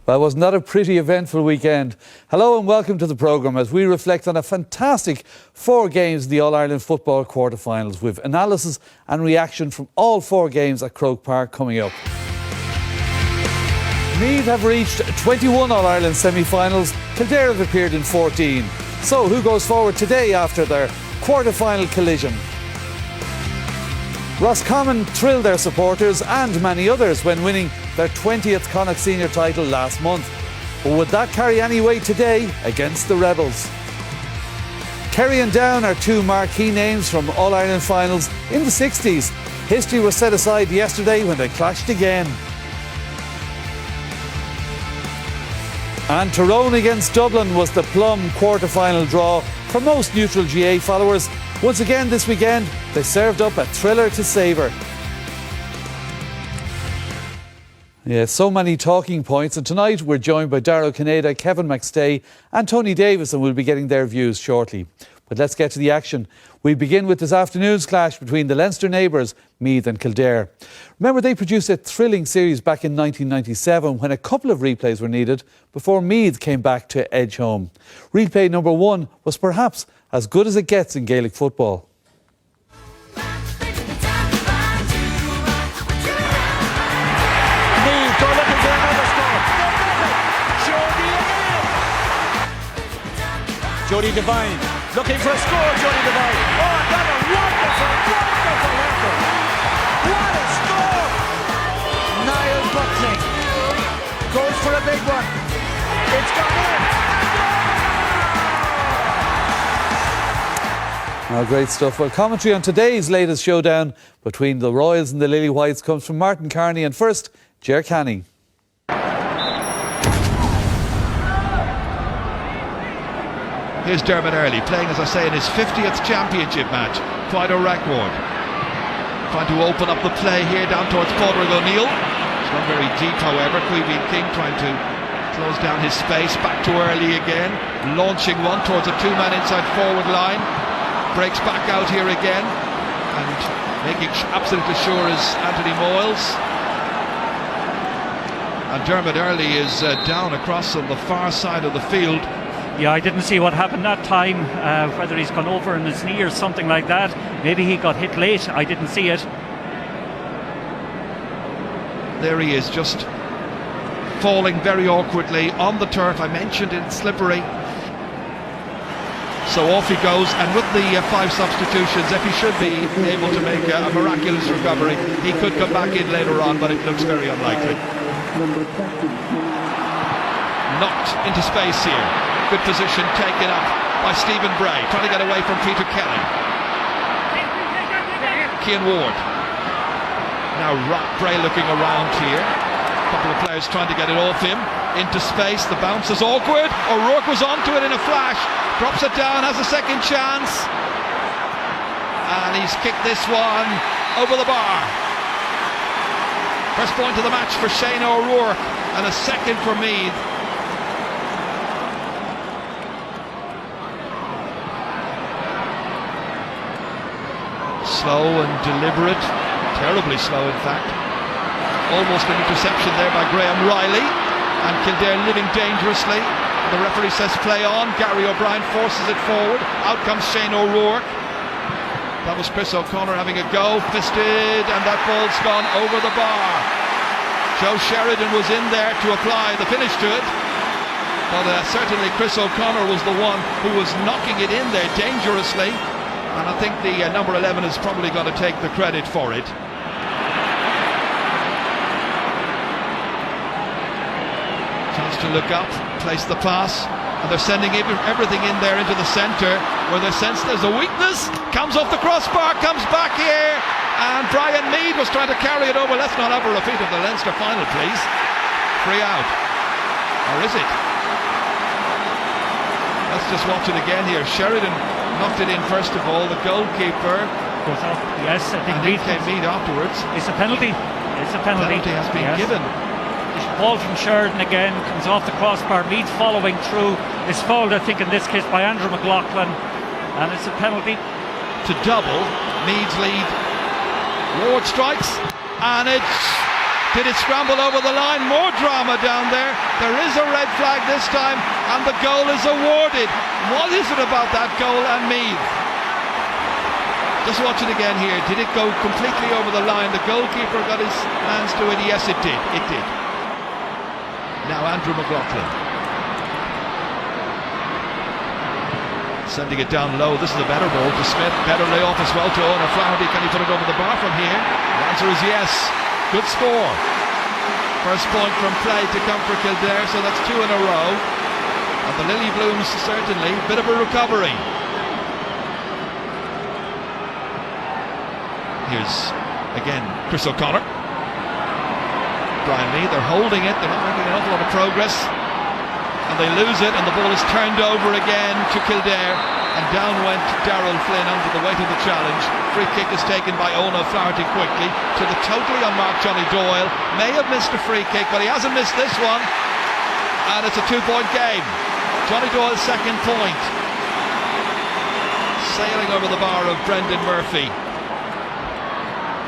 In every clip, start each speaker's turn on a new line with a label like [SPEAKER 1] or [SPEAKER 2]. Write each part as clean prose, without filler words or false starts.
[SPEAKER 1] Well, wasn't that a pretty eventful weekend? Hello and welcome to the programme as we reflect on a fantastic 4 games in the All-Ireland football quarter-finals with analysis and reaction from all 4 games at Croke Park coming up. Meath have reached 21 All-Ireland semi-finals. Kildare have appeared in 14. So who goes forward today after their quarter-final collision? Roscommon thrilled their supporters and many others when winning their 20th Connacht Senior title last month. But would that carry any weight today against the Rebels? Kerry and Down are 2 marquee names from All-Ireland finals in the 60s. History was set aside yesterday when they clashed again. And Tyrone against Dublin was the plum quarter-final draw for most neutral GAA followers. Once again this weekend, they served up a thriller to savour. Yeah, so many talking points, and tonight we're joined by Dara O'Cinneide, Kevin McStay and Tony Davis, and we'll be getting their views shortly. But let's get to the action. We begin with this afternoon's clash between the Leinster neighbours, Meath and Kildare. Remember, they produced a thrilling series back in 1997 when a couple of replays were needed before Meath came back to edge home. Replay number 1 was perhaps as good as it gets in Gaelic football.
[SPEAKER 2] Jody Devine looking for a score. Jody Devine. Oh, what a wonderful effort. What a score. Niall Buckley goes for a big one. It's gone in.
[SPEAKER 1] Oh, great stuff. Well, commentary on today's latest showdown between the Royals and the Lily Whites comes from Martin Carney, and first, Ger Canny.
[SPEAKER 3] Here's Dermot Early playing, as I say, in his 50th championship match. Quite a record. Trying to open up the play here down towards Padraig O'Neill. It's not very deep, however. Queeveen King trying to close down his space. Back to Early again. Launching one towards a 2-man inside forward line. Breaks back out here again. And making absolutely sure is Anthony Moyles. And Dermot Early is down across on the far side of the field.
[SPEAKER 4] Yeah, I didn't see what happened that time, whether he's gone over on his knee or something like that. Maybe he got hit late, I didn't see it.
[SPEAKER 3] There he is, just falling very awkwardly on the turf. I mentioned it's slippery. So off he goes, and with the 5 substitutions, if he should be able to make a miraculous recovery, he could come back in later on, but it looks very unlikely. Knocked into space here. Good position taken up by Stephen Bray, trying to get away from Peter Kelly. Cian Ward. Now Bray looking around here. A couple of players trying to get it off him. Into space, the bounce is awkward. O'Rourke was onto it in a flash. Drops it down, has a second chance. And he's kicked this one over the bar. First point of the match for Shane O'Rourke, and a second for Meath. Slow and deliberate, terribly slow in fact. Almost an interception there by Graham Riley, and Kildare living dangerously. The referee says play on. Gary O'Brien forces it forward. Out comes Shane O'Rourke. That was Chris O'Connor having a go, fisted, and that ball's gone over the bar. Joe Sheridan was in there to apply the finish to it, but certainly Chris O'Connor was the one who was knocking it in there dangerously. And I think the number 11 has probably got to take the credit for it. Chance to look up, place the pass, and they're sending everything in there into the centre where they sense there's a weakness. Comes off the crossbar, comes back here, and Brian Mead was trying to carry it over. Let's not have a repeat of the Leinster final, please. Free out. Or is it? Let's just watch it again here. Sheridan knocked it in first of all. The goalkeeper
[SPEAKER 4] goes off. Yes, I think
[SPEAKER 3] Mead came Mead afterwards.
[SPEAKER 4] It's a penalty. It's a penalty.
[SPEAKER 3] Penalty has been given.
[SPEAKER 4] Ball from Sheridan again, comes off the crossbar. Mead following through. Is fouled, I think, in this case by Andrew McLaughlin, and it's a penalty.
[SPEAKER 3] To double Mead's lead. Ward strikes, and it's Did it scramble over the line? More drama down there. There is a red flag this time, and the goal is awarded. What is it about that goal and Meath? Just watch it again here. Did it go completely over the line? The goalkeeper got his hands to it. Yes, it did. It did. Now Andrew McLaughlin. Sending it down low. This is a better ball to Smith. Better lay off as well to Owen O'Flaherty. Can he put it over the bar from here? The answer is yes. Good score. First point from play to come for Kildare, so that's 2 in a row. And the Lily Blooms certainly. Bit of a recovery. Here's again Chris O'Connor. Brian Meath, they're holding it. They're not making an awful lot of progress. And they lose it, and the ball is turned over again to Kildare, and down went Darrell Flynn under the weight of the challenge. Free kick is taken by Owen O'Flaherty quickly to the totally unmarked Johnny Doyle. May have missed a free kick, but he hasn't missed this one, and it's a 2-point game. Johnny Doyle's second point. Sailing over the bar of Brendan Murphy.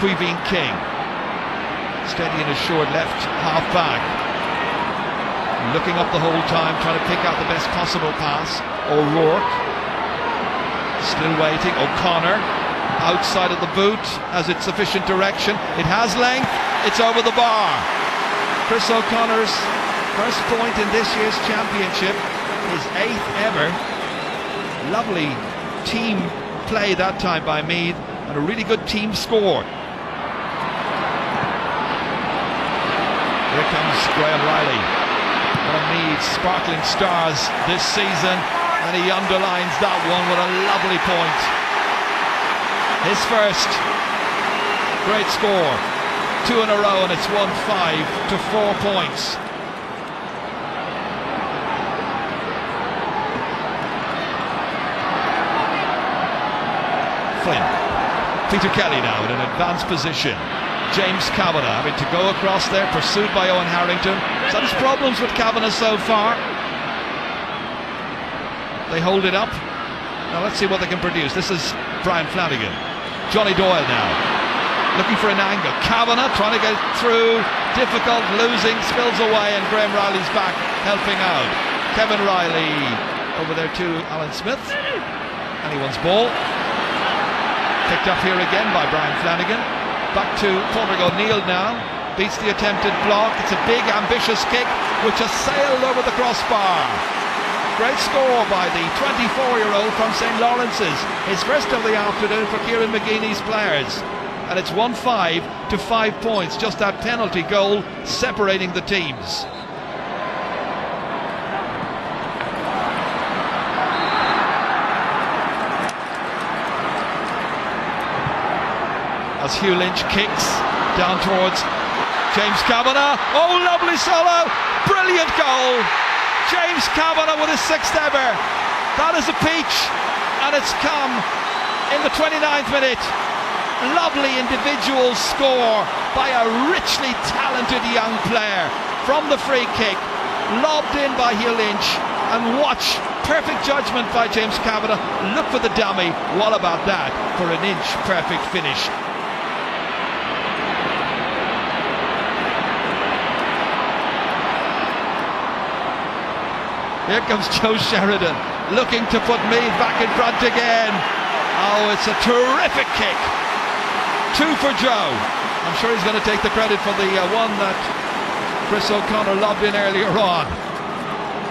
[SPEAKER 3] Queeveen King steady in his short left half back, looking up the whole time, trying to pick out the best possible pass. O'Rourke still waiting. O'Connor outside of the boot. Has it sufficient direction? It has length. It's over the bar. Chris O'Connor's first point in this year's championship, his 8th ever. Lovely team play that time by Meath, and a really good team score. Here comes Graham Riley, one of Meath's sparkling stars this season, and he underlines that one with a lovely point. His first. Great score. 2 in a row, and it's 1-5 to 4 points. Flynn. Peter Kelly now in an advanced position. James Kavanagh having to go across there, pursued by Owen Harrington. So there's problems with Kavanagh so far. They hold it up. Now let's see what they can produce. This is Brian Flanagan. Johnny Doyle now, looking for an angle. Kavanagh trying to get through. Difficult, losing, spills away, and Graham Riley's back helping out. Kevin Riley over there to Alan Smith. Anyone's ball. Picked up here again by Brian Flanagan. Back to Padraig O'Neill now. Beats the attempted block. It's a big, ambitious kick which has sailed over the crossbar. Great score by the 24-year-old from St. Lawrence's. His first of the afternoon for Kieran McGeeney's players. And it's 1-5 to 5 points. Just that penalty goal separating the teams. As Hugh Lynch kicks down towards James Kavanagh. Oh, lovely solo! Brilliant goal! James Kavanagh with his 6th ever. That is a peach, and it's come in the 29th minute. Lovely individual score by a richly talented young player from the free kick, lobbed in by Hugh Lynch, and watch, perfect judgment by James Kavanagh. Look for the dummy. What about that for an inch perfect finish? Here comes Joe Sheridan, looking to put Meath back in front again. Oh, it's a terrific kick. 2 for Joe. I'm sure he's going to take the credit for the one that Chris O'Connor lobbed in earlier on.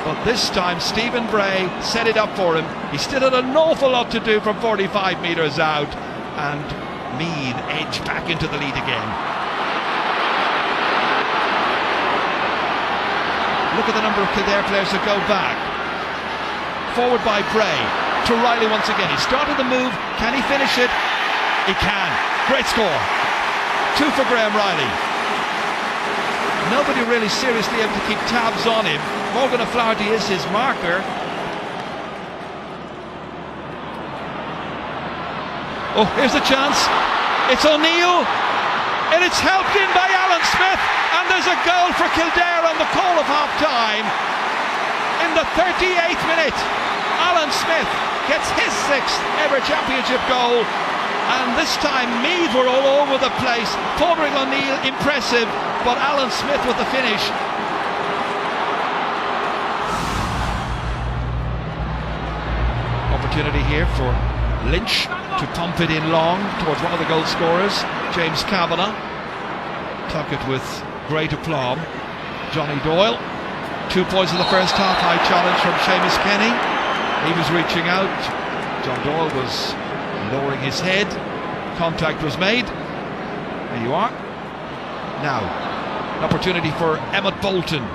[SPEAKER 3] But this time Stephen Bray set it up for him. He still had an awful lot to do from 45 metres out, and Meath edged back into the lead again. Look at the number of Kildare players that go back. Forward by Bray to Riley once again. He started the move. Can he finish it? He can. Great score. 2 for Graham Riley. Nobody really seriously able to keep tabs on him. Morgan O'Flaherty is his marker. Oh, here's the chance. It's O'Neill, and it's helped in by Alan Smith, and there's a goal for Kildare on the call of half-time. In the 38th minute, Alan Smith gets his 6th ever championship goal, And this time Meath were all over the place. Foderick O'Neill impressive, but Alan Smith with the finish. Opportunity here for Lynch to pump it in long towards one of the goal scorers, James Kavanagh. Took it with great aplomb. Johnny Doyle, 2 points in the first half. High challenge from Seamus Kenny. He was reaching out. John Doyle was lowering his head. Contact was made. There you are. Now, an opportunity for Emmett Bolton.